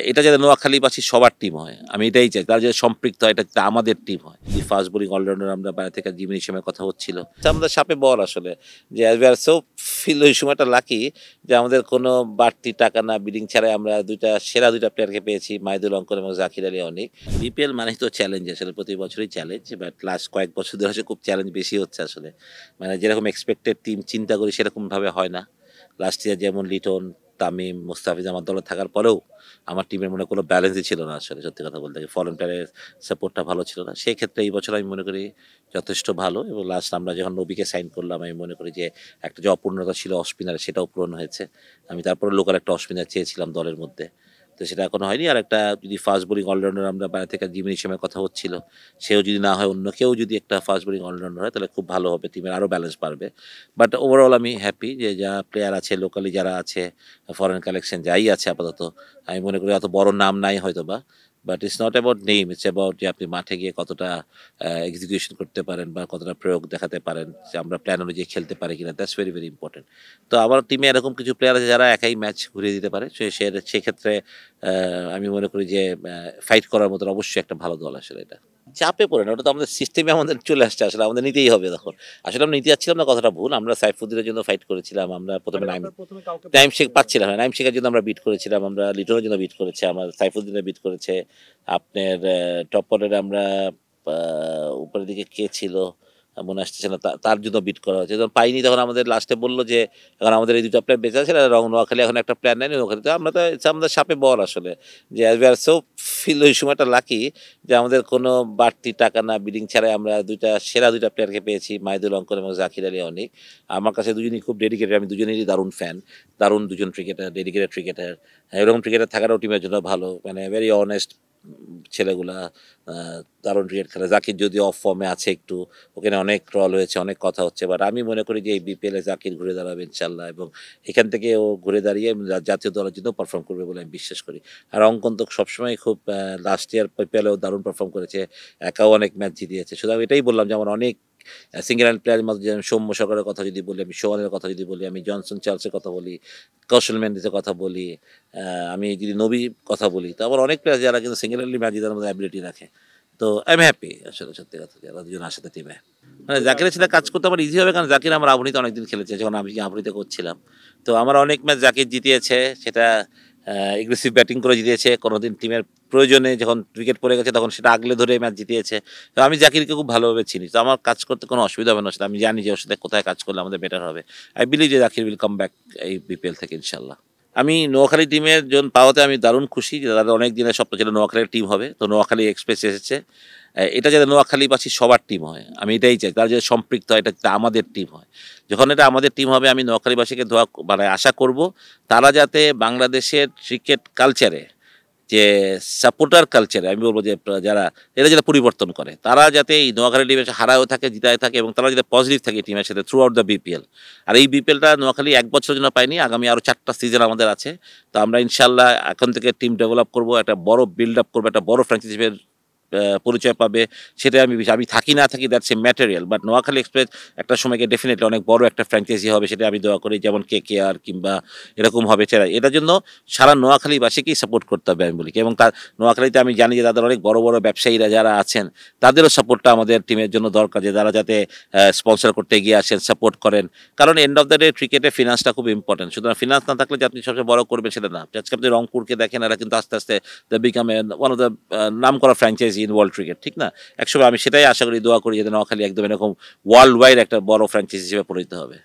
এটা যাতে নোয়াখালীবাসী সবার টিম হয়, আমি এটাই চাই। তারা যে সম্পৃক্ত হয়, এটা যাতে আমাদের টিম হয়। যদি ফাস্ট বোলিং অলরাউন্ডার আমরা বাইরে থেকে জিমির সময় কথা হচ্ছিল, আমাদের সাপে বল আসলে যে উই আর সো ফিল ওই সময়টা লাকি যে আমাদের কোনো বাড়তি টাকা না বিডিং ছাড়াই আমরা সেরা দুইটা প্লেয়ারকে পেয়েছি, মাহিদুল অঙ্কন এবং জাকির আলী অনিক। বিপিএল মানে তো চ্যালেঞ্জ, আসলে প্রতি বছরই চ্যালেঞ্জ, বাট লাস্ট কয়েক বছর ধরে খুব চ্যালেঞ্জ বেশি হচ্ছে আসলে। মানে যেরকম এক্সপেক্টেড টিম চিন্তা করি সেরকমভাবে হয় না। লাস্ট ইয়ার যেমন লিটন, তামিম, মুস্তাফিজ আমার দলে থাকার পরেও আমার টিমের মনে কোনো ব্যালেন্সই ছিল না আসলে, সত্যি কথা বলতে। ফরেন প্লেয়ারের সাপোর্টটা ভালো ছিল না, সেই ক্ষেত্রে এই বছর আমি মনে করি যথেষ্ট ভালো। এবং লাস্ট আমরা যখন নবীকে সাইন করলাম, আমি মনে করি যে একটা যে অপূর্ণতা ছিল অস্পিনারের, সেটাও পূরণ হয়েছে। আমি তারপরে লোকাল একটা অস্পিনার চেয়েছিলাম দলের মধ্যে, তো সেটা এখনো হয়নি। আর একটা যদি ফাস্ট বোলিং অলরাউন্ডার আমরা বাইরে থেকে জিমির সময় কথা হচ্ছিল, সেও যদি না হয়, অন্য কেউ যদি একটা ফাস্ট বোলিং অলরাউন্ডার হয়, তাহলে খুব ভালো হবে, টিমের আরও ব্যালেন্স বাড়বে। বাট ওভারঅল আমি হ্যাপি যে যা প্লেয়ার আছে, লোকালি যারা আছে, ফরেন কালেকশন যাই আছে আপাতত, আমি মনে করি অত বড় নাম নাই হয়তো বা, but it's not about name, it's about যে আপনি মাঠে গিয়ে কতটা এক্সিকিউশন করতে পারেন বা কতটা প্রয়োগ দেখাতে পারেন, যে আমরা প্ল্যান অনুযায়ী খেলতে পারি কিনা, দ্যাটস ভেরি ভেরি ইম্পর্টেন্ট। তো আমার টিমে এরকম কিছু প্লেয়ার আছে যারা একাই ম্যাচ ঘুরিয়ে দিতে পারে, সেক্ষেত্রে আমি মনে করি যে ফাইট করার মতো অবশ্যই একটা ভালো দল আসলে। এটা চাপে পড়ে না, ওটা তো আমাদের সিস্টেমে আমাদের চলে আসছে আসলে, আমাদের নিতেই হবে তখন। আসলে আমরা নিতে যাচ্ছিলাম না, কথাটা ভুল। আমরা সাইফুদ্দিনের জন্য ফাইট করেছিলাম, আমরা প্রথমে নাইম শেখ পাচ্ছিলাম, নাইম শেখের জন্য আমরা বিট করেছিলাম, আমরা লিটনের জন্য বিট করেছি, আমরা সাইফুদ্দিনের বিট করেছে। আপনার টপ অর্ডারে আমরা উপরের দিকে কে ছিল মনে আসতেছে না, তার জন্য বিট করা হয়েছে। যখন পাইনি তখন আমাদের লাস্টে বললো যে এখন আমাদের এই দুটো প্ল্যান বেঁচে আছে, নোয়াখালী এখন একটা প্ল্যান নেয়নি নোয়াখালী। তো আমরা তো আমাদের সাপে বল আসলে যে উই আর সো ফিল ওই সময়টা লাকি যে আমাদের কোনো বাড়তি টাকা না বিডিং ছাড়াই আমরা সেরা দুইটা প্লেয়ারকে পেয়েছি, মাহিদুল অঙ্কন এবং জাকির আলী অনিক। আমার কাছে দুজনই খুব ডেডিকেটেড, আমি দুজনেরই দারুণ ফ্যান, দারুণ দুজন ক্রিকেটার, ডেডিকেটেড ক্রিকেটার। এরকম ক্রিকেটার থাকারও টিমের জন্য ভালো, মানে ভেরি অনেস্ট ছেলেগুলা, দারুণ ক্রিকেট খেলে। জাকির যদি অফ ফর্মে আছে একটু, ওখানে অনেক ট্রল হয়েছে, অনেক কথা হচ্ছে, বাট আমি মনে করি যে এই বিপিএলে জাকির ঘুরে দাঁড়াবে ইনশাল্লাহ, এবং এখান থেকে ও ঘুরে দাঁড়িয়ে জাতীয় দলের জন্য পারফর্ম করবে বলে আমি বিশ্বাস করি। আর অঙ্কন তো সবসময় খুব, লাস্ট ইয়ার বিপিএলেও দারুণ পারফর্ম করেছে, একাও অনেক ম্যাচ জিতিয়েছে। সুতরাং এটাই বললাম যে আমার অনেক সিঙ্গেল হ্যান্ড প্লেয়ারের মধ্যে, যেমন সৌম্য সরকারের কথা যদি বলি, আমি সোহানের কথা যদি বলি, আমি জনসন চার্লসের কথা বলি, কৌশল মেন্ডিসের কথা বলি, আমি যদি নবী কথা বলি, তো আমার অনেক প্লেয়ার যারা কিন্তু সিঙ্গেল হ্যান্ডলি ম্যাচ জেতার মধ্যে অ্যাবিলিটি রাখে। তো আই এম হ্যাপি আসলে, সত্যি কথা, যারা দুজন আসে টিমে। মানে জাকিরের সাথে কাজ করতে আমার ইজি হবে, কারণ জাকির আমার আবুনিতে অনেকদিন খেলেছে, যখন আমি আবুনিতে করছিলাম। তো আমার অনেক ম্যাচ জাকির জিতিয়েছে, সেটা এগ্রেসিভ ব্যাটিং করে জিতিয়েছে, কোনোদিন টিমের প্রয়োজনে যখন উইকেট পড়ে গেছে তখন সেটা আগলে ধরে ম্যাচ জিতিয়েছে। তো আমি জাকিরকে খুব ভালোভাবে চিনি, তো আমার কাজ করতে কোনো অসুবিধা হবে না। সেটা আমি জানি যে ওর সাথে কোথায় কাজ করলে আমাদের বেটার হবে। আই বিলিভ যে জাকির উইল কাম ব্যাক এই বিপিএল থেকে ইনশাল্লাহ। আমি নোয়াখালী টিমের জন্য পাওয়াতে আমি দারুণ খুশি, যে তাদের অনেক দিনের স্বপ্ন ছিল নোয়াখালীর টিম হবে, তো নোয়াখালী এক্সপ্রেস এসেছে। এটা যাতে নোয়াখালীবাসী সবার টিম হয়, আমি এটাই চাই। তারা যে সম্পৃক্ত হয়, এটা যাতে আমাদের টিম হয়। যখন এটা আমাদের টিম হবে, আমি নোয়াখালীবাসীকে মানে আশা করব তারা যাতে বাংলাদেশের ক্রিকেট কালচারে, যে সাপোর্টার কালচারে, আমি বলবো যে যারা এরা যাতে পরিবর্তন করে, তারা যাতে এই নোয়াখালী টিমের হারায়ও থাকে, জিতায় থাকে, এবং তারা যাতে পজিটিভ থাকে টিমের সাথে থ্রু আউট দ্য বিপিএল। আর এই বিপিএলটা নোয়াখালী এক বছরের জন্য পাইনি, আগামী আরও 4টা সিজন আমাদের আছে। তো আমরা ইনশাল্লাহ এখন থেকে টিম ডেভেলপ করবো, একটা বড় বিল্ড আপ করবো, একটা বড় ফ্র্যাঞ্চাইজি পরিচয় পাবে। সেটাই আমি থাকি না থাকি, that's a material, but Noakhali express একটা সময়কে ডেফিনেটলি অনেক বড় একটা ফ্র্যাঞ্চাইজি হবে, সেটা আমি দোয়া করি, যেমন KKR কিংবা এরকম হবে। সেটা এটার জন্য সারা নোয়াখালীবাসীকেই সাপোর্ট করতে হবে আমি বলি। এবং তার নোয়াখালীতে আমি জানি যে তাদের অনেক বড় বড় ব্যবসায়ীরা যারা আছেন, তাদেরও সাপোর্টটা আমাদের টিমের জন্য দরকার, যে তারা যাতে স্পন্সর করতে এগিয়ে আসেন, সাপোর্ট করেন। কারণ এন্ড অফ দ্য ডে ক্রিকেটে ফিনান্সটা খুব ইম্পর্টেন্ট। সুতরাং ফিনান্স না থাকলে যে আপনি সবচেয়ে বড় করবেন সেটা না। আজকে আপনি রংপুরকে দেখেন, এরা কিন্তু আস্তে আস্তে the become one of the নাম করা ফ্র্যাঞ্চাইজি ইন ওয়ার্ল্ড ক্রিকেট, ঠিক না? একসময় আমি সেটাই আশা করি, দোয়া করি, যাতে নোয়াখালী একদম এরকম ওয়ার্ল্ড ওয়াইড একটা বড় ফ্র্যাঞ্চাইজি হিসেবে পরিণত হবে।